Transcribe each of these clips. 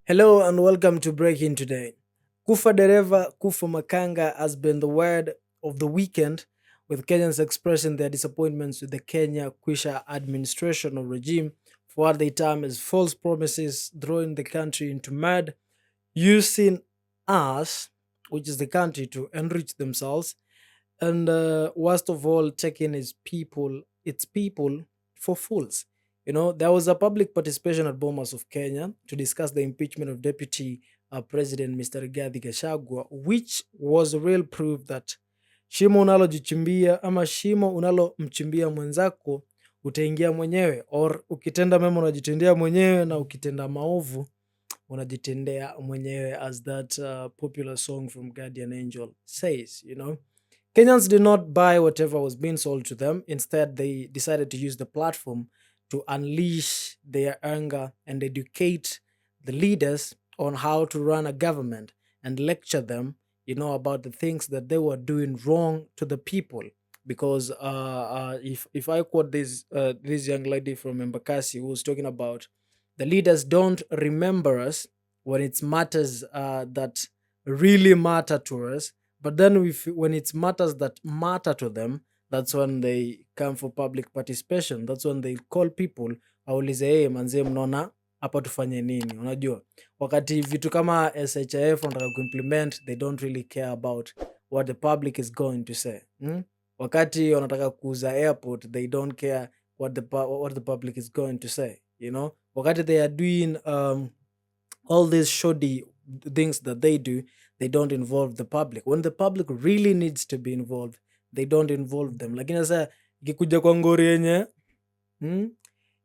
Hello and welcome to Breaking Today. Kufa Dereva, Kufa Makanga has been the word of the weekend, with Kenyans expressing their disappointments with the Kenya Kwisha administration or regime for what they term as false promises, throwing the country into mud, using us, which is the country, to enrich themselves, and worst of all, taking its people for fools. There was a public participation at Bomas of Kenya to discuss the impeachment of Deputy President Mr. Rigathi Gachagua, which was a real proof that shimo unalojichimbia ama shimo unalomchimbia mwenzako utaingia mwenyewe, or ukitenda mema unajitendea mwenyewe na ukitenda maovu unajitendea mwenyewe, as that popular song from Guardian Angel says. Kenyans did not buy whatever was being sold to them. Instead, they decided to use the platform to unleash their anger and educate the leaders on how to run a government and lecture them, about the things that they were doing wrong to the people. Because if I quote this young lady from Embakasi who was talking about the leaders don't remember us when it's matters that really matter to us, but then when it's matters that matter to them, that's when they come for public participation. That's when they call people, aulize hey, manzie mnaona hapa tufanye nini, unajua wakati vitu kama SHIF wanataka kuimplement, they don't really care about what the public is going to say. Wakati wanataka kuuza airport, they don't care what the public is going to say. Wakati they are doing all these shoddy things that they do, they don't involve the public. When the public really needs to be involved, they don't involve them. Lakini sasa ikikuja kwa ngori yenye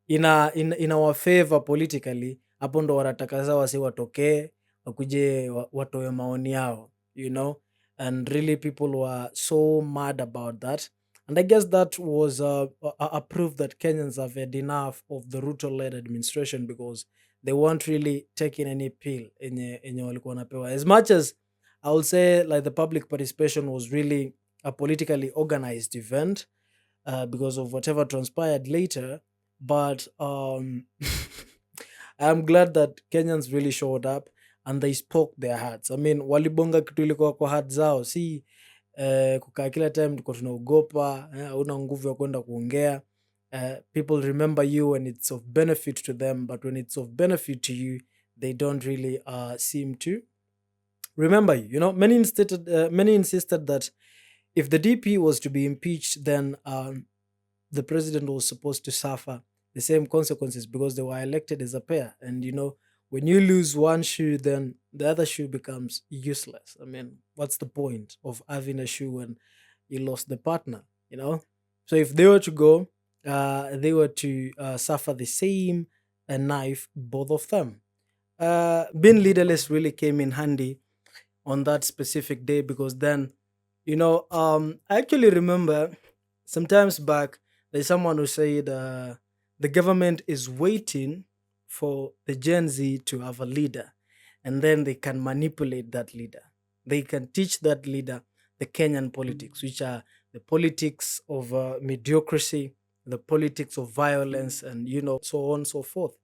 ina wafavor politically, hapo ndo wanataka sasa wasi watokee wakuje watoe maoni yao. And really people were so mad about that. And I guess that was a proof that Kenyans have had enough of the Ruto-led administration, because they weren't really taking any pill enye walikuwa wanapewa. As much as I would say like the public participation was really a politically organized event, because of whatever transpired later. But I'm glad that Kenyans really showed up and they spoke their hearts. I mean, walibonga kitu ilikuwa kwa heart zao, si kukaa kila time tuko tunaogopa, hauna nguvu ya kwenda kuongea. People remember you when it's of benefit to them, but when it's of benefit to you, they don't really seem to remember you. Many insisted that if the DP was to be impeached, then the president was supposed to suffer the same consequences because they were elected as a pair. And when you lose one shoe, then the other shoe becomes useless. I mean, what's the point of having a shoe when you lost the partner? So if they were to go, they were to suffer the same knife, both of them. Being leaderless really came in handy on that specific day, because then, I actually remember sometimes back, there's someone who said the government is waiting for the Gen Z to have a leader, and then they can manipulate that leader. They can teach that leader the Kenyan politics, which are the politics of mediocrity, the politics of violence, and so on and so forth.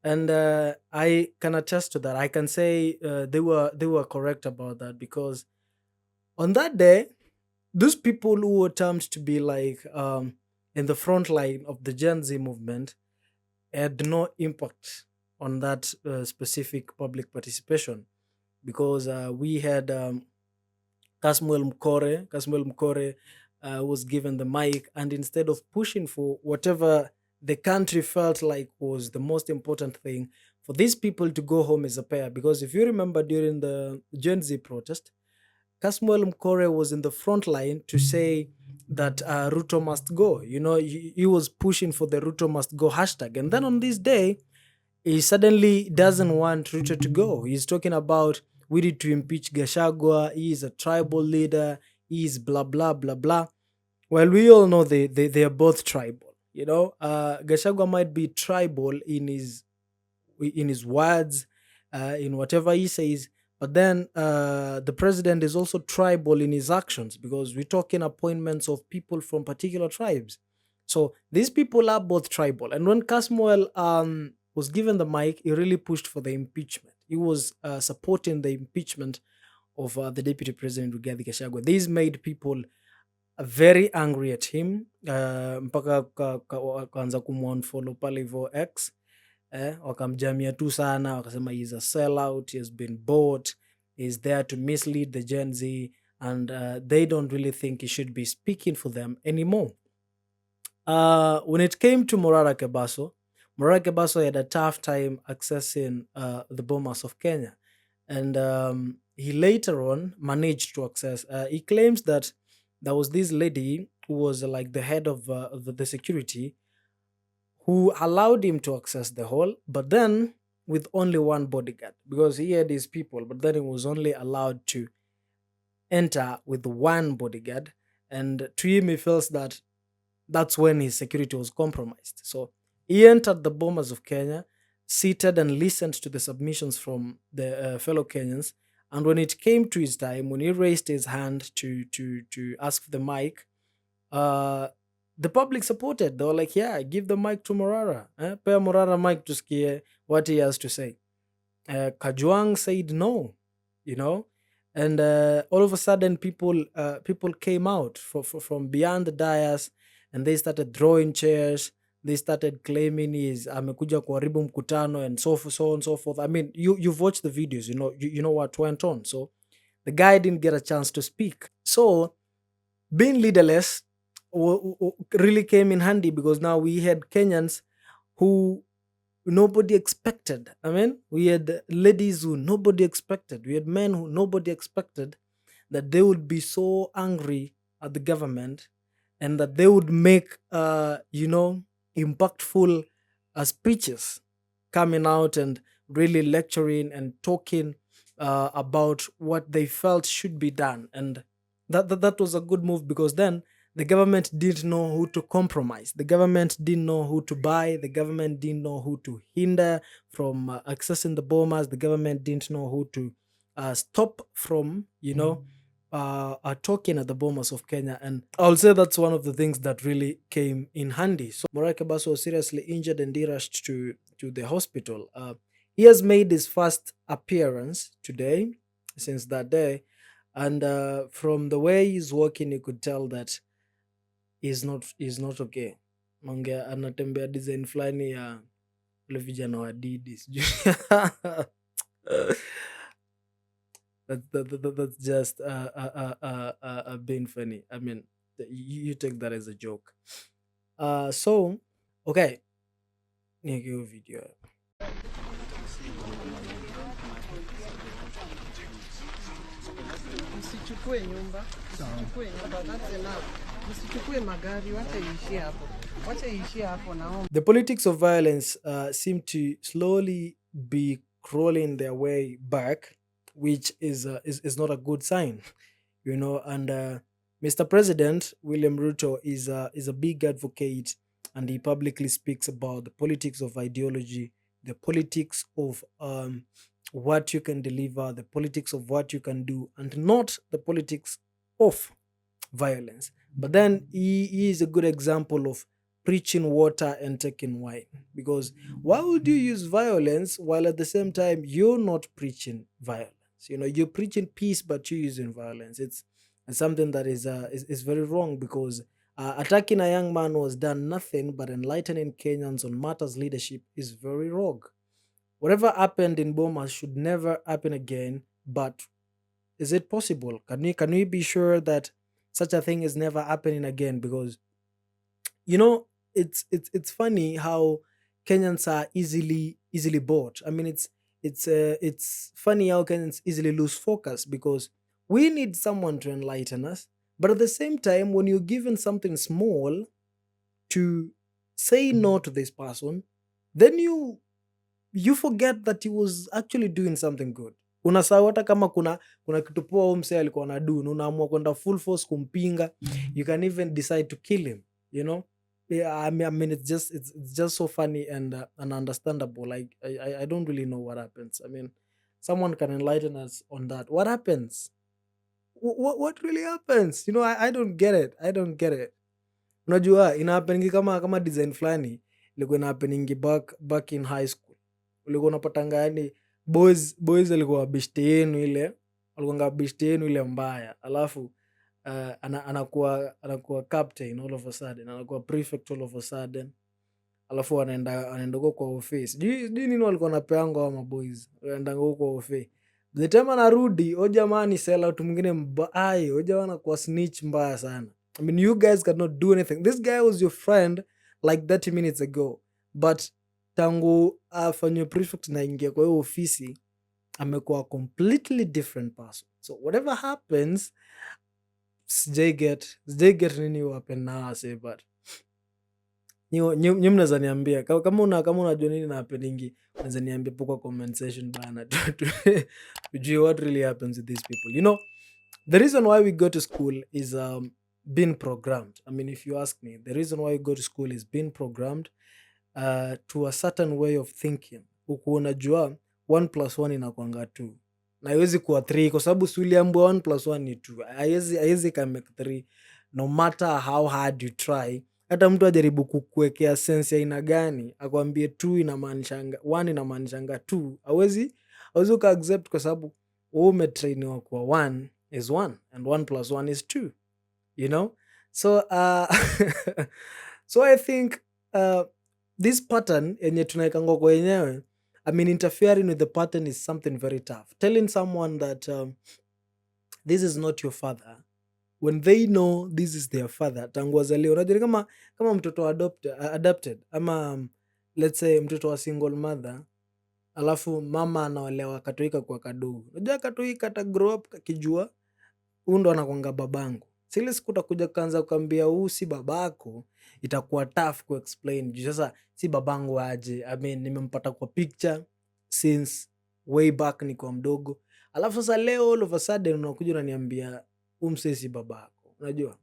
And I can attest to that. I can say they were correct about that, because on that day, those people who were termed to be like in the front line of the Gen Z movement had no impact on that specific public participation, because we had Kasmuel Mcoure was given the mic, and instead of pushing for whatever the country felt like was the most important thing, for these people to go home as a pair. Because if you remember, during the Gen Z protest, Kasmuel Mcoure was in the front line to say that Ruto must go. He was pushing for the Ruto must go hashtag. And then on this day, he suddenly doesn't want Ruto to go. He's talking about we need to impeach Gachagua. He is a tribal leader. He is blah, blah, blah, blah. Well, we all know they are both tribal. Gachagua might be tribal in his words, in whatever he says, but then the president is also tribal in his actions, because we're talking appointments of people from particular tribes. So these people are both tribal. And when Kasmuel was given the mic, he really pushed for the impeachment. He was supporting the impeachment of the deputy president Rigathi Gachagua. This made people very angry at him, mpaka wakaanza kumunfollow pale hivyo X, wakamjamia tu sana, wakasema he's a sellout, he has been bought, he's there to mislead the Gen Z, and they don't really think he should be speaking for them anymore. When it came to Morara Kebaso had a tough time accessing the Bomas of Kenya, and he later on managed to access. He claims that there was this lady who was like the head of the security who allowed him to access the hall, but then with only one bodyguard because he had his people, but then he was only allowed to enter with one bodyguard. And to him, he feels that that's when his security was compromised. So he entered the Bombers of Kenya, seated and listened to the submissions from the fellow Kenyans. And when it came to his time, when he raised his hand to ask for the mic, uh, the public supported. They were like, "Yeah, give the mic to Morara. Pay Morara mic to scare what he has to say." Kajuang said no, you know, and all of a sudden people came out from beyond the dais, and they started throwing chairs. They started claiming he's amekuja kuharibu mkutano and so on and so forth. I mean, you've watched the videos, you know what went on. So the guy didn't get a chance to speak. So being leaderless really came in handy because now we had Kenyans who nobody expected. I mean, we had ladies who nobody expected. We had men who nobody expected that they would be so angry at the government and that they would make, impactful speeches coming out and really lecturing and talking about what they felt should be done. And that was a good move because then the government didn't know who to compromise. The government didn't know who to buy. The government didn't know who to hinder from accessing the bombers. The government didn't know who to stop from, talking at the bombers of Kenya. And I'll say that's one of the things that really came in handy. So Morara Kebaso was seriously injured and he rushed to the hospital. He has made his first appearance today, since that day. And from the way he's walking, you could tell that he's not okay. Anatembea design fulani ya wale vijana wa Didi sijui. That's just being funny. I mean, you take that as a joke. So okay, niweke hiyo video. Msichukue nyumba, that's enough. Msichukue magari, wacha iishie hapo naomba. The politics of violence seem to slowly be crawling their way back, which is not a good sign, And Mr. President William Ruto is a big advocate, and he publicly speaks about the politics of ideology, the politics of what you can deliver, the politics of what you can do, and not the politics of violence. But then he is a good example of preaching water and taking wine. Because why would you use violence while at the same time you're not preaching violence? You're preaching peace, but you're using violence. It's something that is very wrong because attacking a young man who has done nothing but enlightening Kenyans on matters leadership is very wrong. Whatever happened in Boma should never happen again. But is it possible? Can we be sure that such a thing is never happening again? Because it's funny how Kenyans are easily bought. I mean, it's funny how Kenyans easily lose focus because we need someone to enlighten us, but at the same time, when you're given something small to say no to this person, then you forget that he was actually doing something good. Unasahau hata kama kuna kitu poa huyu msee alikuwa anadu, na unaamua kwenda full force kumpinga. You can even decide to kill him, Yeah, I mean, it's just so funny and understandable. Like I don't really know what happens. I mean, someone can enlighten us on that. What happens? What really happens? I don't get it. Unajua ina happen kama design fulani, ilikuwa ina happening back in high school. Ulikuwa unapatanga yani boys alikuwa wabeshte yenu ile, walikuwa beshte yenu ile mbaya. Alafu anakuwa captain all of a sudden, anakuwa prefect all of a sudden. Alafu anaenda huko kwa office. Sijui nini walikuwa wanapeanga wa maboys. Wanaenda huko kwa office. The time anarudi, o jamaa ni sell out mwingine mbaya. O jamaa anakuwa snitch mbaya sana. I mean, you guys cannot do anything. This guy was your friend like 30 minutes ago. But tangu afanywe prefect na ingia kwa hiyo ofisi, amekuwa a completely different person. So whatever happens, sijai get nini wapen na wase, but nyi mnaweza niambia kama unajua nini na happeningi, unaweza niambia po kwa comment section bana. Tujue what really happens with these people. You know, the reason why we go to school is being programmed. I mean, if you ask me, the reason why we go to school is being programmed to a certain way of thinking. Huku unajua 1 + 1 inakuanga 2 na haiwezi kuwa 3 kwa sababu si uliambiwa 1 + 1 ni 2. Haiwezi ka make 3 no matter how hard you try. Hata mtu ajaribu kukuwekea sense ya aina gani akwambie 2 inamaanishanga 1 inamaanishanga 2, hawezi uka accept kwa sababu wewe umetrainiwa kwa 1 is 1 and 1 + 1 is 2, you know. So so I think this pattern yenye tunaekangwa kwa yenyewe, I mean, interfering with the pattern is something very tough. Telling someone that this is not your father when they know this is their father tangu wazaliwa. Unajua kama mtoto adopted ama let's say mtoto wa single mother, alafu mama anaolewa Katolika kwa kadogo. Unajua Katolika ata grow up kakijua huyu ndo anakuanga babangu. Sile siku utakuja kaanza kuambia huu si babako, itakuwa tough ku explain. Sasa si babangu aje? I mean, nimempata kwa picture since way back niko mdogo. Alafu sasa leo all of a sudden unakuja unaniambia msee si babako. Unajua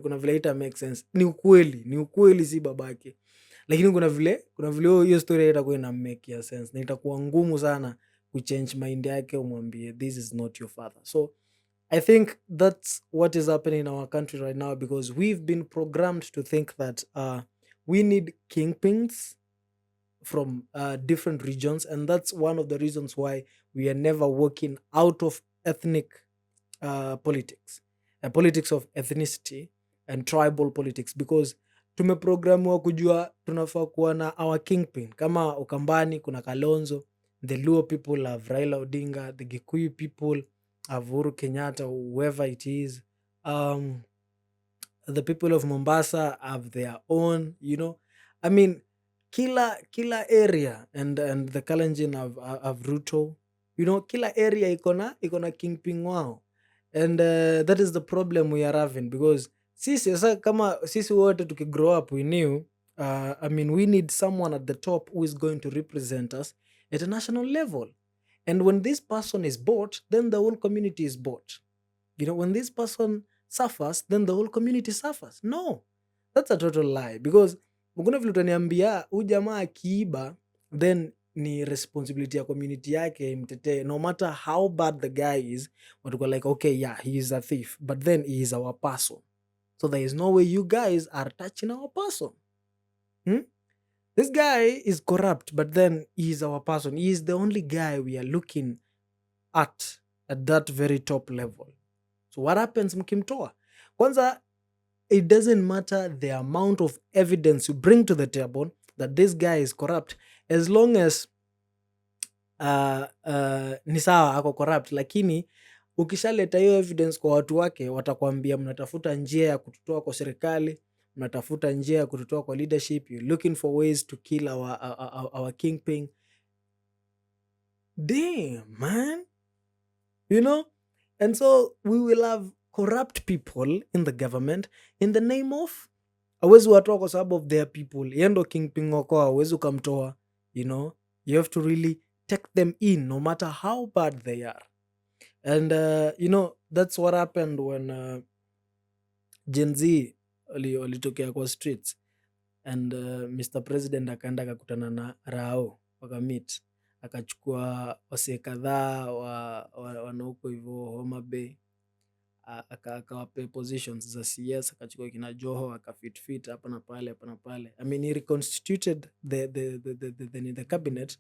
kuna vile ita make sense. Ni ukweli si babake. Lakini kuna vile hiyo story itakuwa ina make sense. Na itakuwa ngumu sana kuchange mind yake umwambie this is not your father. So I think that's what is happening in our country right now, because we've been programmed to think that we need kingpins from different regions, and that's one of the reasons why we are never working out of ethnic politics, politics of ethnicity and tribal politics, because tumeprogramiwa kujua tunafaa kuwa na our kingpin. Kama Ukambani kuna Kalonzo, the Luo people have Raila Odinga, the Gikuyu people have Uhuru Kenyatta, whoever it is. The people of Mombasa have their own, you know. I mean, kila area and the Kalenjin have Ruto, you know. Kila area ikona kingpin wao, and that is the problem we are having, because kama sisi wote tukigrow up we knew I mean, we need someone at the top who is going to represent us at a national level. And when this person is bought, then the whole community is bought. You know, when this person suffers, then the whole community suffers. No, that's a total lie, because mkuna vile utaniambia huyu jamaa akiiba then ni responsibility ya community yake imtetee, no matter how bad the guy is. Watuko like, okay, yeah, he is a thief, but then he is our person, so there is no way you guys are touching our person. This guy is corrupt, but then he is our person. He is the only guy we are looking at that very top level. So what happens mkimtoa? Kwanza, it doesn't matter the amount of evidence you bring to the table that this guy is corrupt, as long as ni sawa ako corrupt, lakini ukishaleta hiyo evidence kwa watu wake, watakwambia mnatafuta njia ya kututoa kwa serikali, mnatafuta njia ya kututoa kwa leadership, you're looking for ways to kill our kingpin. Damn, man. You know? And so we will have corrupt people in the government in the name of hawezi watoa kwa sababu of their people. Yendo kingpin wako hawezi ukamtoa, you know? You have to really take them in no matter how bad they are. And you know, that's what happened when Gen Z walitokea kwa streets, and Mr. President akaenda akakutana na Rao wakamit, akachukua wasee kadhaa wana huko hivyo Homa Bay, akawape positions za CS, akachukua kina Joho akafit hapa na pale. I mean, he reconstituted the cabinet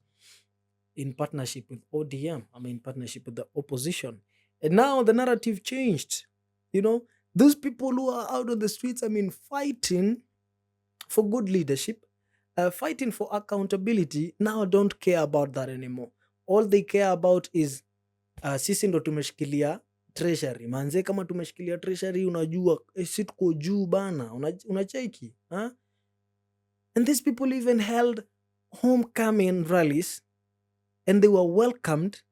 in partnership with ODM. I mean, partnership with the opposition. And now the narrative changed. You know, those people who are out on the streets, I mean, fighting for good leadership, fighting for accountability, now don't care about that anymore. All they care about is sisi ndo tumeshikilia treasury. Manze, kama tumeshikilia treasury, unajua si tuko juu bana, unacheki huh? And these people even held homecoming rallies, and they were welcomed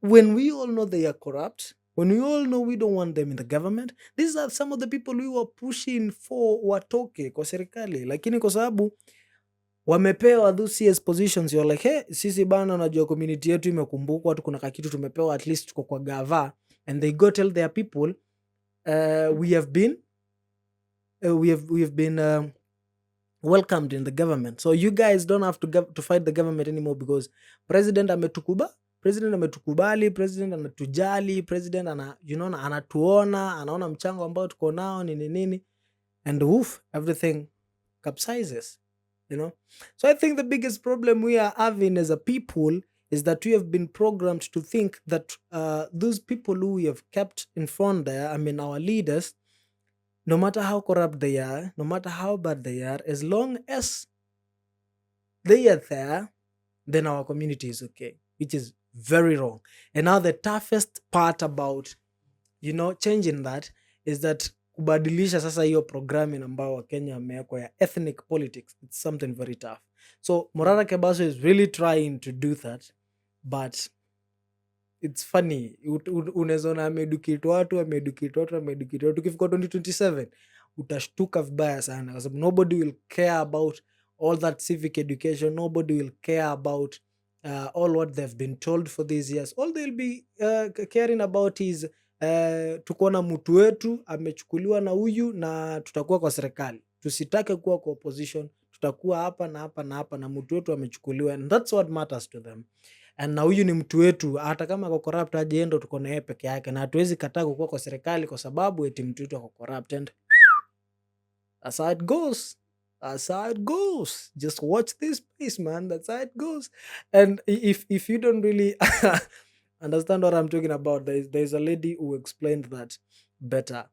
when we all know they are corrupt, when we all know we don't want them in the government. These are some of the people we were pushing for watoke kwa serikali, lakini kwa sababu wamepewa those CS positions, you're like, hey, sisi bana, unajua community yetu imekumbukwa, watu kuna kakitu tumepewa, at least tuko kwa gava, and they go tell their people, we have been welcomed in the government, so you guys don't have to fight the government anymore, because president ametukubali, president anatujali, president anatuona, anaona mchango ambao tuko nao nini, and woof, everything capsizes, you know. So I think the biggest problem we are having as a people is that we have been programmed to think that those people who we have kept in front there, I mean our leaders, no matter how corrupt they are, no matter how bad they are, as long as they are there, then our community is okay, which is very wrong. And now the toughest part about, you know, changing that is that kubadilisha sasa hiyo programming ambao Wakenya wamewekwa ya ethnic politics. It's something very tough. So Morara Kebaso is really trying to do that, but it's funny. Unaweza ona ameeducate watu. Ukifika 2027 utashtuka vibaya sana, kwa sababu nobody will care about all that civic education. Nobody will care about all what they've been told for these years. All they'll be caring about is tuko na mtu wetu amechukuliwa na huyu, na tutakuwa kwa serikali, tusitake kuwa kwa opposition, tutakuwa hapa na mtu wetu amechukuliwa, and that's what matters to them. And na huyu ni mtu wetu, hata kama ako corrupt aje, endo tuko na yeye peke yake, na hatuwezi kataa kuwa kwa serikali kwa sababu eti mtu wetu ako corrupt. And that's how it goes. That's how it goes. Just watch this space, man. That's how it goes. And if you don't really understand what I'm talking about, there's a lady who explained that better.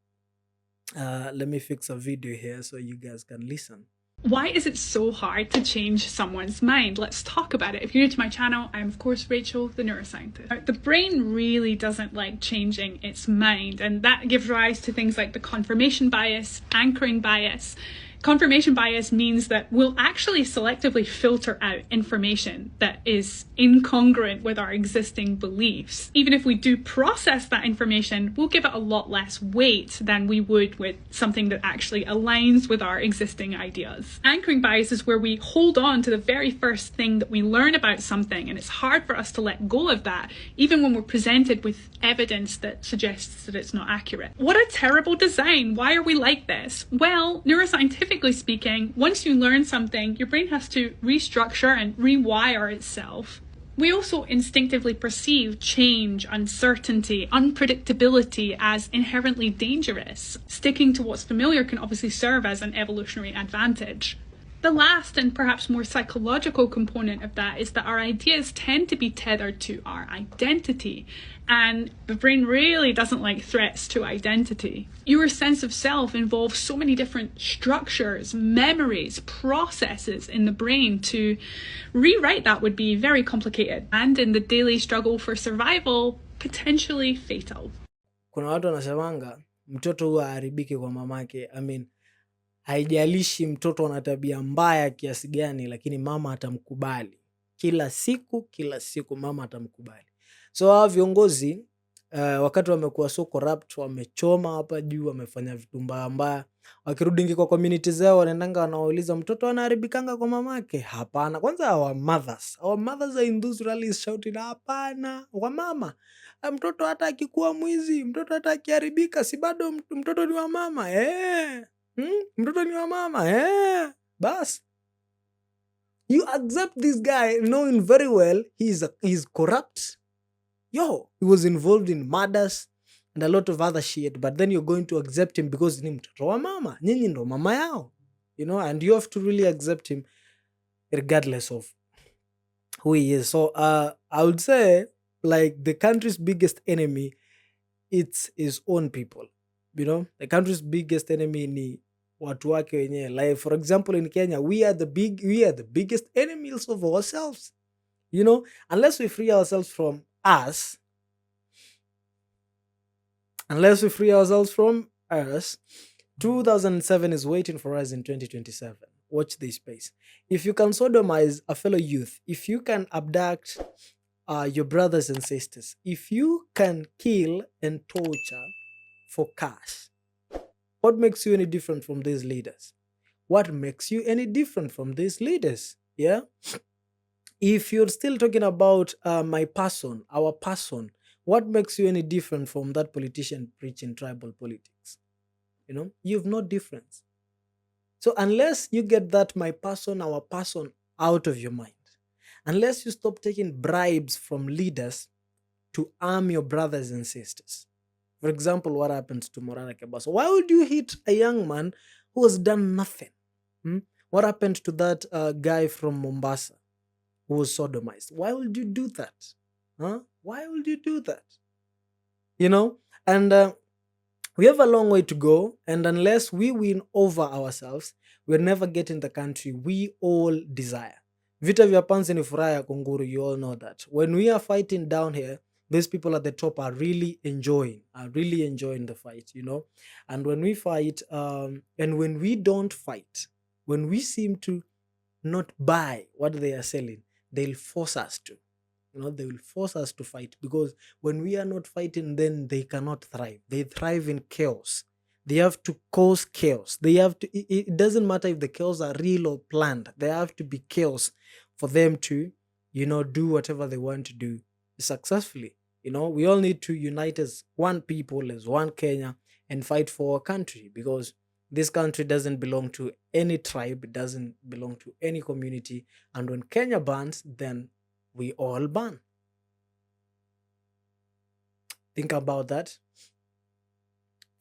Let me fix a video here so you guys can listen. Why is it so hard to change someone's mind? Let's talk about it. If you're new to my channel, I'm of course Rachel, the neuroscientist. The brain really doesn't like changing its mind, and that gives rise to things like the confirmation bias, anchoring bias. Confirmation bias means that we'll actually selectively filter out information that is incongruent with our existing beliefs. Even if we do process that information, we'll give it a lot less weight than we would with something that actually aligns with our existing ideas. Anchoring bias is where we hold on to the very first thing that we learn about something, and it's hard for us to let go of that, even when we're presented with evidence that suggests that it's not accurate. What a terrible design! Why are we like this? Well, neuroscientifically speaking, once you learn something, your brain has to restructure and rewire itself. We also instinctively perceive change, uncertainty, unpredictability as inherently dangerous. Sticking to what's familiar can obviously serve as an evolutionary advantage. The last and perhaps more psychological component of that is that our ideas tend to be tethered to our identity, and the brain really doesn't like threats to identity. Your sense of self involves so many different structures, memories, processes in the brain. To rewrite that would be very complicated, and in the daily struggle for survival, potentially fatal. Kuna watu wanasemanga mtoto huwa aharibiki kwa mamake. I mean, haijalishi mtoto ana tabia mbaya kiasi gani, lakini mama atamkubali. Kila siku mama atamkubali. So hawa viongozi wakati wamekuwa so corrupt, wamechoma hapa juu, wamefanya vitu mbaya, wakirudi kwa community zao wanaendanga wanauliza mtoto anaharibikanga kwa mamake? Hapana. Kwanza our mothers are in those rallies shouting hapana kwa mama. Mtoto hata akikuwa mwizi, mtoto hata akiharibika, si bado mtoto ni wa mama. Mtoto ni wa mama. Bas. You accept this guy knowing very well he's corrupt. He was involved in murders. and a lot of other shit, but then you're going to accept him because ni mtoto wa mama, nyinyi ndo mama yao, and you have to really accept him regardless of who he is. So I would say, like, the country's biggest enemy, it's his own people. The country's biggest enemy ni watu wake wenyewe. Like, for example, in Kenya, we are the biggest enemies of ourselves. Unless we free ourselves from us, 2007 is waiting for us in 2027. Watch this space. If you can sodomize a fellow youth, if you can abduct your brothers and sisters, if you can kill and torture for cash, what makes you any different from these leaders? What makes you any different from these leaders? Yeah? If you're still talking about my person, our person, what makes you any different from that politician preaching tribal politics? You've no difference. So unless you get that my person, our person out of your mind, unless you stop taking bribes from leaders to arm your brothers and sisters. For example, what happened to Morara Kebaso? Why would you hit a young man who has done nothing? What happened to that guy from Mombasa who was sodomized? Why would you do that? Why would you do that? And we have a long way to go, and unless we win over ourselves, we'll never get in the country we all desire. Vita vya panzi ni furaha ya kunguru, you all know that. When we are fighting down here, these people at the top are really enjoying the fight, And when we fight, and when we don't fight, when we seem to not buy what they are selling, they'll force us to. They will force us to fight, because when we are not fighting, then they cannot thrive. They thrive in chaos. They have to cause chaos. They have to. It doesn't matter if the chaos are real or planned. There have to be chaos for them to, do whatever they want to do successfully. We all need to unite as one people, as one Kenya, and fight for our country, because this country doesn't belong to any tribe. It doesn't belong to any community. And when Kenya burns, then we all burn. Think about that.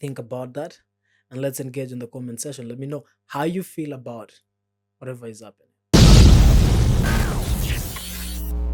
And let's engage in the comment section. Let me know how you feel about whatever is happening.